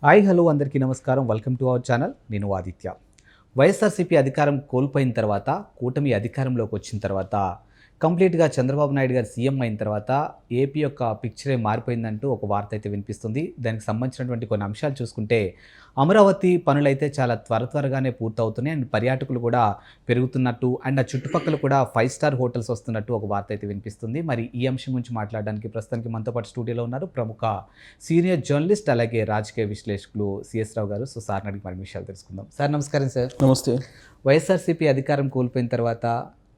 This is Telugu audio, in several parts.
హాయ్ హలో అందరికీ నమస్కారం. Welcome to our channel. నేను ఆదిత్య. వైఎస్ఆర్సీపీ అధికారం కోల్పోయిన తర్వాత, కూటమి అధికారంలోకి వచ్చిన తర్వాత, కంప్లీట్గా చంద్రబాబు నాయుడు గారు సీఎం అయిన తర్వాత ఏపీ యొక్క పిక్చరే మారిపోయిందంటూ ఒక వార్త అయితే వినిపిస్తుంది. దానికి సంబంధించినటువంటి కొన్ని అంశాలు చూసుకుంటే, అమరావతి పనులైతే చాలా త్వరగానే పూర్తవుతున్నాయి అండ్ పర్యాటకులు కూడా పెరుగుతున్నట్టు అండ్ ఆ చుట్టుపక్కల కూడా 5 స్టార్ హోటల్స్ వస్తున్నట్టు ఒక వార్త అయితే వినిపిస్తుంది. మరి ఈ అంశం గురించి మాట్లాడడానికి ప్రస్తుతానికి మనతో పాటు స్టూడియోలో ఉన్నారు ప్రముఖ సీనియర్ జర్నలిస్ట్ అలాగే రాజకీయ విశ్లేషకులు సిఎస్ రావు గారు. సో సార్ని అడిగి మరి విషయాలు తెలుసుకుందాం. సార్ నమస్కారం. సార్ నమస్తే. వైఎస్ఆర్సీపీ అధికారం కోల్పోయిన తర్వాత,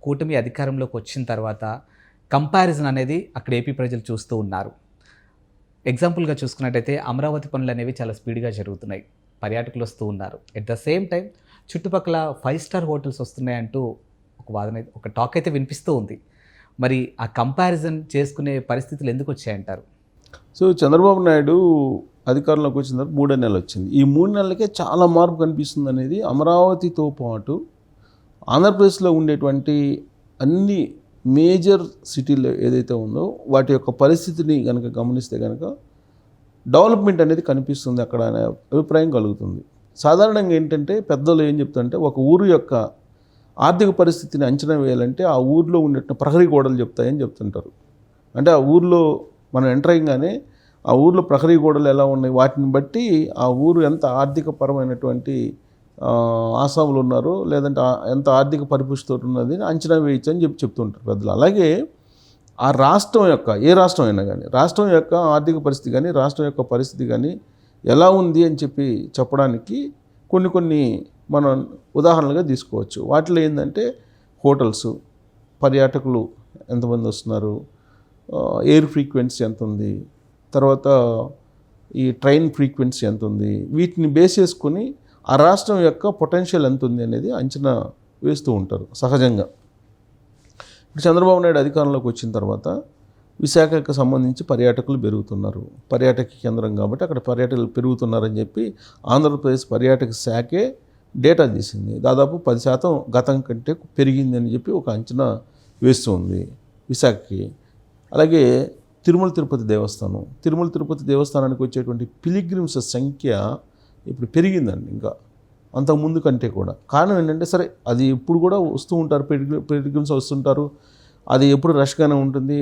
కూటమి అధికారంలోకి వచ్చిన తర్వాత కంపారిజన్ అనేది అక్కడ ఏపీ ప్రజలు చూస్తూ ఉన్నారు. ఎగ్జాంపుల్గా చూసుకున్నట్టయితే అమరావతి పనులు అనేవి చాలా స్పీడ్గా జరుగుతున్నాయి, పర్యాటకులు వస్తూ ఉన్నారు. ఎట్ ద సేమ్ టైం చుట్టుపక్కల 5 స్టార్ హోటల్స్ వస్తున్నాయంటూ ఒక వాదన, ఒక టాక్ అయితే వినిపిస్తూ ఉంది. మరి ఆ కంపారిజన్ చేసుకునే పరిస్థితులు ఎందుకు వచ్చాయంటారు? సో చంద్రబాబు నాయుడు అధికారంలోకి వచ్చిన తర్వాత 3 నెలలు వచ్చింది. ఈ 3 నెలలకే చాలా మార్పు కనిపిస్తుంది అనేది అమరావతితో పాటు ఆంధ్రప్రదేశ్లో ఉండేటువంటి అన్ని మేజర్ సిటీలు ఏదైతే ఉందో వాటి యొక్క పరిస్థితిని కనుక గమనిస్తే కనుక డెవలప్మెంట్ అనేది కనిపిస్తుంది అక్కడ అనే అభిప్రాయం కలుగుతుంది. సాధారణంగా ఏంటంటే పెద్దలు ఏం చెప్తారంటే, ఒక ఊరు యొక్క ఆర్థిక పరిస్థితిని అంచనా వేయాలంటే ఆ ఊరిలో ఉండే ప్రహరీ గోడలు చెప్తాయని చెప్తుంటారు. అంటే ఆ ఊరిలో మనం ఎంటర్ అయ్యగానే ఆ ఊరిలో ప్రహరీ గోడలు ఎలా ఉన్నాయి, వాటిని బట్టి ఆ ఊరు ఎంత ఆర్థికపరమైనటువంటి ఆసాములు ఉన్నారు, లేదంటే ఎంత ఆర్థిక పరిపుష్టితో ఉన్నది అంచనా వేయచ్చు అని చెప్తుంటారు పెద్దలు. అలాగే ఆ రాష్ట్రం యొక్క, ఏ రాష్ట్రం అయినా కానీ, రాష్ట్రం యొక్క ఆర్థిక పరిస్థితి కానీ, రాష్ట్రం యొక్క పరిస్థితి కానీ ఎలా ఉంది అని చెప్పడానికి కొన్ని మనం ఉదాహరణలుగా తీసుకోవచ్చు. వాటిలో ఏంటంటే హోటల్స్, పర్యాటకులు ఎంతమంది వస్తున్నారు, ఎయిర్ ఫ్రీక్వెన్సీ ఎంత ఉంది, తర్వాత ఈ ట్రైన్ ఫ్రీక్వెన్సీ ఎంత ఉంది, వీటిని బేస్ చేసుకొని ఆ రాష్ట్రం యొక్క పొటెన్షియల్ ఎంత ఉంది అనేది అంచనా వేస్తూ ఉంటారు సహజంగా. ఇప్పుడు చంద్రబాబు నాయుడు అధికారంలోకి వచ్చిన తర్వాత విశాఖకు సంబంధించి పర్యాటకులు పెరుగుతున్నారు, పర్యాటక కేంద్రం కాబట్టి అక్కడ పర్యాటకులు పెరుగుతున్నారని చెప్పి ఆంధ్రప్రదేశ్ పర్యాటక శాఖే డేటా తీసింది. దాదాపు 10% గతం కంటే పెరిగిందని చెప్పి ఒక అంచనా వేస్తూ ఉంది విశాఖకి. అలాగే తిరుమల తిరుపతి దేవస్థానానికి వచ్చేటువంటి పిలిగ్రిమ్స్ సంఖ్య ఇప్పుడు పెరిగిందండి, ఇంకా అంతకుముందు కంటే కూడా. కారణం ఏంటంటే, సరే అది ఇప్పుడు కూడా వస్తూ ఉంటారు, పిలిగ్రిమ్స్ వస్తుంటారు, అది ఎప్పుడు రష్గానే ఉంటుంది,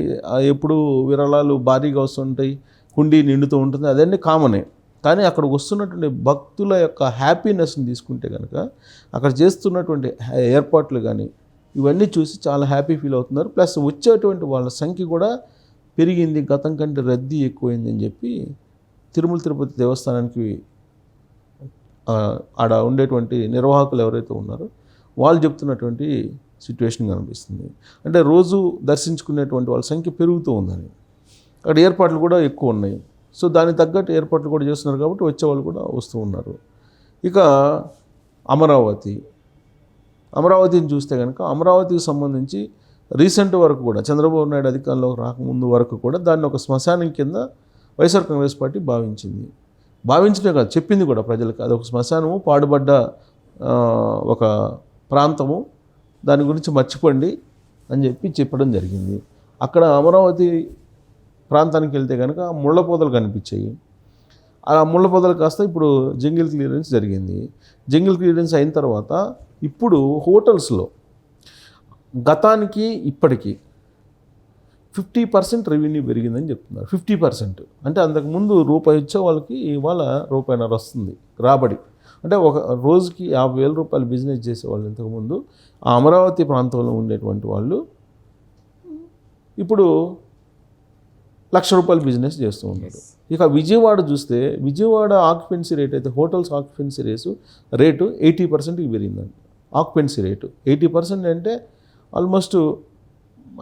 ఎప్పుడు విరాళాలు భారీగా వస్తుంటాయి, హుండీ నిండుతూ ఉంటుంది, అదన్నీ కామనే. కానీ అక్కడ వస్తున్నటువంటి భక్తుల యొక్క హ్యాపీనెస్ని తీసుకుంటే కనుక అక్కడ చేస్తున్నటువంటి ఏర్పాట్లు కానీ ఇవన్నీ చూసి చాలా హ్యాపీ ఫీల్ అవుతున్నారు. ప్లస్ వచ్చేటువంటి వాళ్ళ సంఖ్య కూడా పెరిగింది, గతం కంటే రద్దీ ఎక్కువైంది అని చెప్పి తిరుమల తిరుపతి దేవస్థానానికి ఆడ ఉండేటువంటి నిర్వాహకులు ఎవరైతే ఉన్నారో వాళ్ళు చెప్తున్నటువంటి సిచ్యువేషన్ కనిపిస్తుంది. అంటే రోజు దర్శించుకునేటువంటి వాళ్ళ సంఖ్య పెరుగుతూ ఉందని, అక్కడ ఏర్పాట్లు కూడా ఎక్కువ ఉన్నాయి. సో దానికి తగ్గట్టు ఏర్పాట్లు కూడా చేస్తున్నారు కాబట్టి వచ్చేవాళ్ళు కూడా వస్తూ ఉన్నారు. ఇక అమరావతిని చూస్తే కనుక, అమరావతికి సంబంధించి రీసెంట్ వరకు కూడా చంద్రబాబు నాయుడు అధికారంలోకి రాకముందు వరకు కూడా దాన్ని ఒక శ్మశానం కింద వైఎస్ఆర్ కాంగ్రెస్ పార్టీ భావించడే కాదు, చెప్పింది కూడా ప్రజలకు. అది ఒక శ్మశానము, పాడుబడ్డ ఒక ప్రాంతము, దాని గురించి మర్చిపోండి అని చెప్పడం జరిగింది. అక్కడ అమరావతి ప్రాంతానికి వెళ్తే కనుక ముళ్ళ పొదలు కనిపించాయి. ఆ ముళ్ళ పొదలు కాస్త ఇప్పుడు జంగిల్ క్లియరెన్స్ జరిగింది. జంగిల్ క్లియరెన్స్ అయిన తర్వాత ఇప్పుడు హోటల్స్లో గతానికి ఇప్పటికీ 50% రెవెన్యూ పెరిగిందని చెప్తున్నారు. 50% అంటే అంతకుముందు రూపాయి వచ్చే వాళ్ళకి ఇవాళ రూపాయిన్నర వస్తుంది రాబడి. అంటే ఒక రోజుకి 50,000 రూపాయలు బిజినెస్ చేసేవాళ్ళు ఇంతకుముందు ఆ అమరావతి ప్రాంతంలో ఉండేటువంటి వాళ్ళు ఇప్పుడు ₹1,00,000 బిజినెస్ చేస్తూ ఉన్నారు. ఇక విజయవాడ చూస్తే, విజయవాడ ఆక్యుపెన్సీ రేట్ అయితే, హోటల్స్ ఆక్యుపెన్సీ రేటు 80%కి పెరిగిందండి. ఆక్యుపెన్సీ రేటు 80% అంటే ఆల్మోస్ట్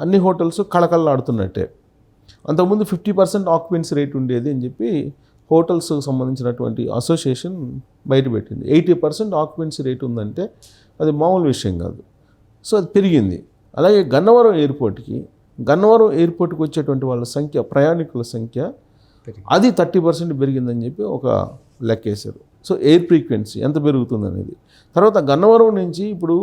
అన్ని హోటల్స్ కళకళలాడుతున్నట్టే. అంతకుముందు 50% ఆక్యుపెన్సీ రేట్ ఉండేది అని చెప్పి హోటల్స్కి సంబంధించినటువంటి అసోసియేషన్ బయటపెట్టింది. 80% ఆక్యుపెన్సీ రేట్ ఉందంటే అది మామూలు విషయం కాదు. సో అది పెరిగింది. అలాగే గన్నవరం ఎయిర్పోర్ట్కి వచ్చేటువంటి వాళ్ళ సంఖ్య, ప్రయాణికుల సంఖ్య అది 30% పెరిగిందని చెప్పి ఒక లెక్కేశారు. సో ఎయిర్ ఫ్రీక్వెన్సీ ఎంత పెరుగుతుంది అనేది. తర్వాత గన్నవరం నుంచి ఇప్పుడు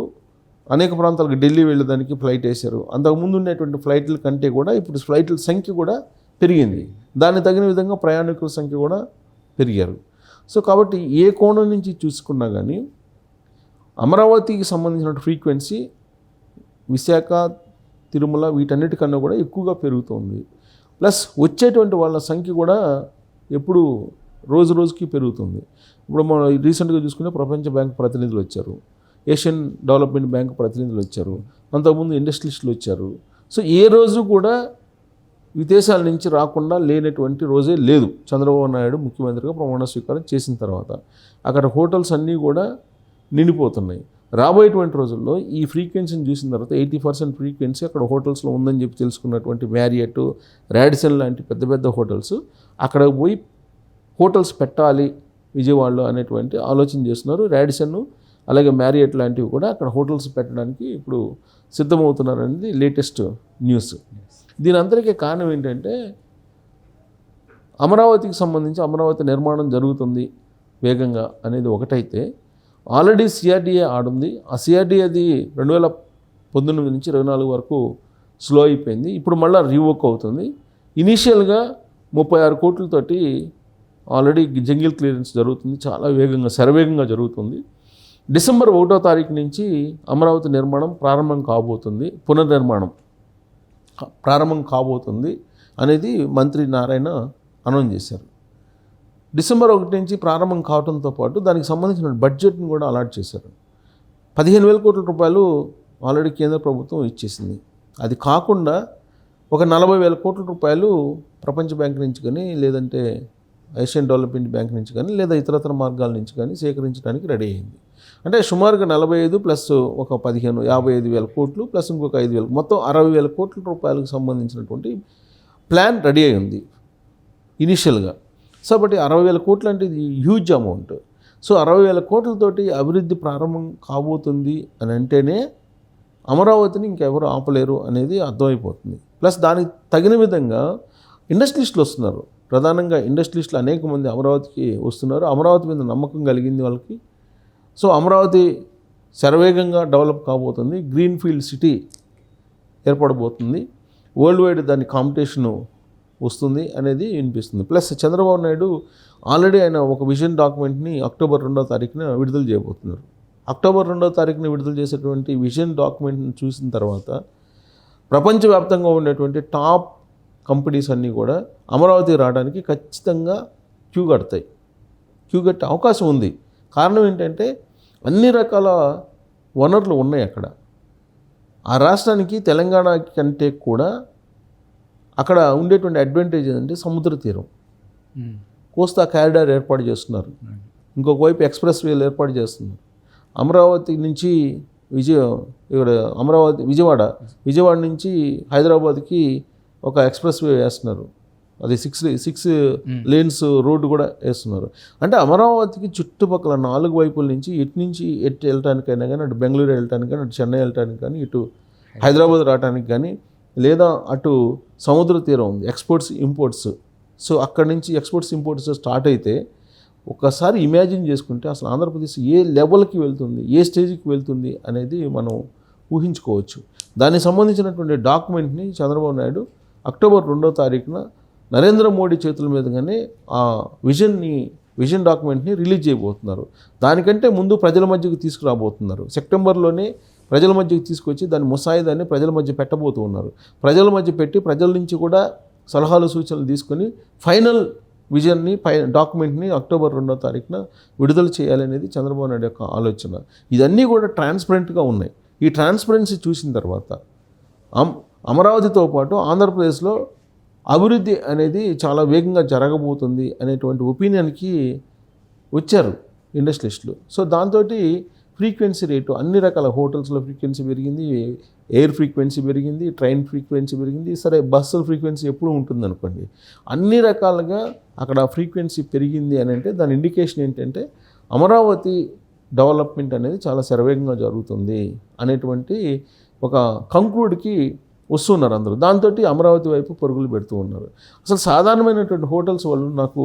అనేక ప్రాంతాలకు ఢిల్లీ వెళ్ళడానికి ఫ్లైట్ వేశారు. అంతకుముందు ఉండేటువంటి ఫ్లైట్ల కంటే కూడా ఇప్పుడు ఫ్లైట్ల సంఖ్య కూడా పెరిగింది. దానికి తగిన విధంగా ప్రయాణికుల సంఖ్య కూడా పెరిగారు. సో కాబట్టి ఏ కోణం నుంచి చూసుకున్నా కానీ అమరావతికి సంబంధించిన ఫ్రీక్వెన్సీ విశాఖ, తిరుమల వీటన్నిటికన్నా కూడా ఎక్కువగా పెరుగుతుంది. ప్లస్ వచ్చేటువంటి వాళ్ళ సంఖ్య కూడా ఎప్పుడు రోజు రోజుకి పెరుగుతుంది. ఇప్పుడు మనం రీసెంట్గా చూసుకుంటే ప్రపంచ బ్యాంక్ ప్రతినిధులు వచ్చారు, ఏషియన్ డెవలప్మెంట్ బ్యాంక్ ప్రతినిధులు వచ్చారు, అంతకుముందు ఇండస్ట్రియలిస్టులు వచ్చారు. సో ఏ రోజు కూడా విదేశాల నుంచి రాకుండా లేనటువంటి రోజే లేదు. చంద్రబాబు నాయుడు ముఖ్యమంత్రిగా ప్రమాణ స్వీకారం చేసిన తర్వాత అక్కడ హోటల్స్ అన్నీ కూడా నిండిపోతున్నాయి. రాబోయేటువంటి రోజుల్లో ఈ ఫ్రీక్వెన్సీని చూసిన తర్వాత 80% ఫ్రీక్వెన్సీ అక్కడ హోటల్స్లో ఉందని చెప్పి తెలుసుకున్నటువంటి మ్యారియట్, రాడిసన్ లాంటి పెద్ద పెద్ద హోటల్స్ అక్కడ పోయి హోటల్స్ పెట్టాలి విజయవాడలో అనేటువంటి ఆలోచన చేస్తున్నారు. రాడిసన్ అలాగే మ్యారియట్ లాంటివి కూడా అక్కడ హోటల్స్ పెట్టడానికి ఇప్పుడు సిద్ధమవుతున్నారు అనేది లేటెస్ట్ న్యూస్. దీని అందరికీ కారణం ఏంటంటే అమరావతికి సంబంధించి అమరావతి నిర్మాణం జరుగుతుంది వేగంగా అనేది ఒకటైతే, ఆల్రెడీ సిఆర్డీఏ ఆడుంది. ఆ సిఆర్డీఏ అది 2019 నుంచి 24 వరకు స్లో అయిపోయింది. ఇప్పుడు మళ్ళీ రీవర్క్ అవుతుంది. ఇనీషియల్గా 36 కోట్లతోటి ఆల్రెడీ జంగిల్ క్లియరెన్స్ జరుగుతుంది, చాలా వేగంగా శరవేగంగా జరుగుతుంది. డిసెంబర్ 1వ తారీఖు నుంచి అమరావతి నిర్మాణం ప్రారంభం కాబోతుంది, పునర్నిర్మాణం ప్రారంభం కాబోతుంది అనేది మంత్రి నారాయణ అనౌన్స్ చేశారు. డిసెంబర్ 1 నుంచి ప్రారంభం కావడంతో పాటు దానికి సంబంధించిన బడ్జెట్ని కూడా అలాట్ చేశారు. 15,000 కోట్ల రూపాయలు ఆల్రెడీ కేంద్ర ప్రభుత్వం ఇచ్చేసింది. అది కాకుండా ఒక 40,000 కోట్ల రూపాయలు ప్రపంచ బ్యాంక్ నుంచి కానీ, లేదంటే ఏషియన్ డెవలప్మెంట్ బ్యాంక్ నుంచి కానీ, లేదా ఇతరతర మార్గాల నుంచి కానీ సేకరించడానికి రెడీ అయింది. అంటే సుమారుగా 45 ప్లస్ ఒక 15, 55,000 కోట్లు ప్లస్ ఇంకొక 5,000, మొత్తం 60,000 కోట్ల రూపాయలకు సంబంధించినటువంటి ప్లాన్ రెడీ అయి ఉంది ఇనీషియల్గా. సో బట్టి 60,000 కోట్లు అంటే ఇది హ్యూజ్ అమౌంట్. సో 60,000 కోట్లతోటి అభివృద్ధి ప్రారంభం కాబోతుంది అని అంటేనే అమరావతిని ఇంకెవరు ఆపలేరు అనేది అర్థమైపోతుంది. ప్లస్ దానికి తగిన విధంగా ఇండస్ట్రియలిస్టులు వస్తున్నారు. ప్రధానంగా ఇండస్ట్రియలిస్టులు అనేక మంది అమరావతికి వస్తున్నారు. అమరావతి మీద నమ్మకం కలిగింది వాళ్ళకి. సో అమరావతి శరవేగంగా డెవలప్ కాబోతుంది, గ్రీన్ ఫీల్డ్ సిటీ ఏర్పడబోతుంది, వరల్డ్ వైడ్ దాని కాంపిటీషను వస్తుంది అనేది వినిపిస్తుంది. ప్లస్ చంద్రబాబు నాయుడు ఆల్రెడీ ఆయన ఒక విజన్ డాక్యుమెంట్ని అక్టోబర్ 2వ తారీఖున విడుదల చేయబోతున్నారు. అక్టోబర్ 2వ తారీఖున విడుదల చేసేటువంటి విజన్ డాక్యుమెంట్ని చూసిన తర్వాత ప్రపంచవ్యాప్తంగా ఉండేటువంటి టాప్ కంపెనీస్ అన్నీ కూడా అమరావతి రావడానికి ఖచ్చితంగా క్యూ కట్టే అవకాశం ఉంది. కారణం ఏంటంటే అన్ని రకాల వనరులు ఉన్నాయి అక్కడ. ఆ రాష్ట్రానికి తెలంగాణ కంటే కూడా అక్కడ ఉండేటువంటి అడ్వాంటేజ్ ఏంటంటే సముద్ర తీరం, కోస్తా కారిడార్ ఏర్పాటు చేస్తున్నారు, ఇంకొక వైపు ఎక్స్ప్రెస్ వేలు ఏర్పాటు చేస్తున్నారు. అమరావతి నుంచి విజయవాడ నుంచి హైదరాబాద్కి ఒక ఎక్స్ప్రెస్ వే వేస్తున్నారు. అది 6 లేన్స్ రోడ్డు కూడా వేస్తున్నారు. అంటే అమరావతికి చుట్టుపక్కల 4 వైపుల నుంచి ఎటు వెళ్ళటానికైనా కానీ, అటు బెంగళూరు వెళ్ళటానికి కానీ, అటు చెన్నై వెళ్ళటానికి కానీ, ఇటు హైదరాబాద్ రావడానికి కానీ, లేదా అటు సముద్ర తీరం ఉంది, ఎక్స్పోర్ట్స్ ఇంపోర్ట్స్. సో అక్కడి నుంచి ఎక్స్పోర్ట్స్ ఇంపోర్ట్స్ స్టార్ట్ అయితే ఒక్కసారి ఇమాజిన్ చేసుకుంటే అసలు ఆంధ్రప్రదేశ్ ఏ లెవెల్కి వెళ్తుంది, ఏ స్టేజ్కి వెళ్తుంది అనేది మనం ఊహించుకోవచ్చు. దానికి సంబంధించినటువంటి డాక్యుమెంట్ని చంద్రబాబు నాయుడు అక్టోబర్ 2వ తారీఖున నరేంద్ర మోడీ చేతుల మీదుగానే ఆ విజన్ డాక్యుమెంట్ని రిలీజ్ చేయబోతున్నారు. దానికంటే ముందు ప్రజల మధ్యకు తీసుకురాబోతున్నారు. సెప్టెంబర్లోనే ప్రజల మధ్యకు తీసుకొచ్చి దాని ముసాయిదాన్ని ప్రజల మధ్య పెట్టబోతూ ఉన్నారు. ప్రజల మధ్య పెట్టి ప్రజల నుంచి కూడా సలహాలు సూచనలు తీసుకొని ఫైనల్ విజన్ని డాక్యుమెంట్ని అక్టోబర్ 2వ తారీఖున విడుదల చేయాలనేది చంద్రబాబు నాయుడు యొక్క ఆలోచన. ఇదన్నీ కూడా ట్రాన్స్పరెంట్గా ఉన్నాయి. ఈ ట్రాన్స్పరెన్సీ చూసిన తర్వాత అమరావతితో పాటు ఆంధ్రప్రదేశ్లో అభివృద్ధి అనేది చాలా వేగంగా జరగబోతుంది అనేటువంటి ఒపీనియన్కి వచ్చారు ఇండస్ట్రియలిస్టులు. సో దాంతో ఫ్రీక్వెన్సీ రేటు అన్ని రకాల హోటల్స్లో ఫ్రీక్వెన్సీ పెరిగింది, ఎయిర్ ఫ్రీక్వెన్సీ పెరిగింది, ట్రైన్ ఫ్రీక్వెన్సీ పెరిగింది. సరే బస్సుల ఫ్రీక్వెన్సీ ఎప్పుడు ఉంటుంది అనుకోండి, అన్ని రకాలుగా అక్కడ ఫ్రీక్వెన్సీ పెరిగింది అని అంటే దాని ఇండికేషన్ ఏంటంటే అమరావతి డెవలప్మెంట్ అనేది చాలా శరవేగంగా జరుగుతుంది అనేటువంటి ఒక కంక్లూడ్కి వస్తున్నారు అందరూ. దాంతో అమరావతి వైపు పరుగులు పెడుతూ ఉన్నారు. అసలు సాధారణమైనటువంటి హోటల్స్ వాళ్ళు నాకు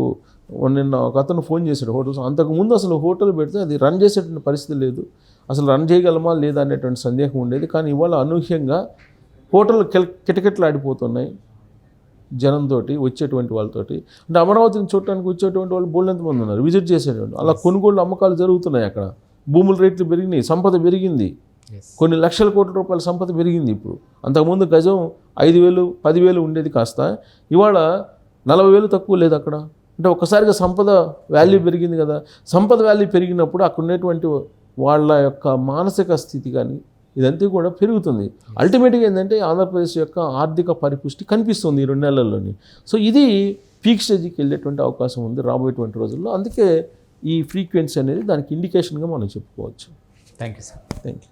నిన్న ఒక అతను ఫోన్ చేశాడు. హోటల్స్ అంతకుముందు అసలు హోటల్ పెడితే అది రన్ చేసేటువంటి పరిస్థితి లేదు, అసలు రన్ చేయగలమా లేదా అనేటువంటి సందేహం ఉండేది. కానీ ఇవాళ అనూహ్యంగా హోటల్ కిటకిటలు ఆడిపోతున్నాయి. జనంతో వచ్చేటువంటి వాళ్ళతోటి. అంటే అమరావతిని చూడటానికి వచ్చేటువంటి వాళ్ళు బోల్డంతమంది ఉన్నారు, విజిట్ చేసేటువంటి. అలా కొనుగోళ్ళు అమ్మకాలు జరుగుతున్నాయి అక్కడ. భూముల రేట్లు పెరిగినాయి, సంపద పెరిగింది, కొన్ని లక్షల కోట్ల రూపాయల సంపద పెరిగింది. ఇప్పుడు అంతకుముందు గజం 5,000 10,000 ఉండేది కాస్త ఇవాళ 40,000 తక్కువ లేదు అక్కడ. అంటే ఒక్కసారిగా సంపద వాల్యూ పెరిగింది కదా. సంపద వాల్యూ పెరిగినప్పుడు అక్కడ ఉండేటువంటి వాళ్ళ యొక్క మానసిక స్థితి కానీ ఇదంతా కూడా పెరుగుతుంది. అల్టిమేట్గా ఏంటంటే ఆంధ్రప్రదేశ్ యొక్క ఆర్థిక పరిపుష్టి కనిపిస్తుంది ఈ 2 నెలల్లోని. సో ఇది పీక్ స్టేజ్కి వెళ్ళేటువంటి అవకాశం ఉంది రాబోయేటువంటి రోజుల్లో. అందుకే ఈ ఫ్రీక్వెన్సీ అనేది దానికి ఇండికేషన్గా మనం చెప్పుకోవచ్చు. Thank you sir. Thank you.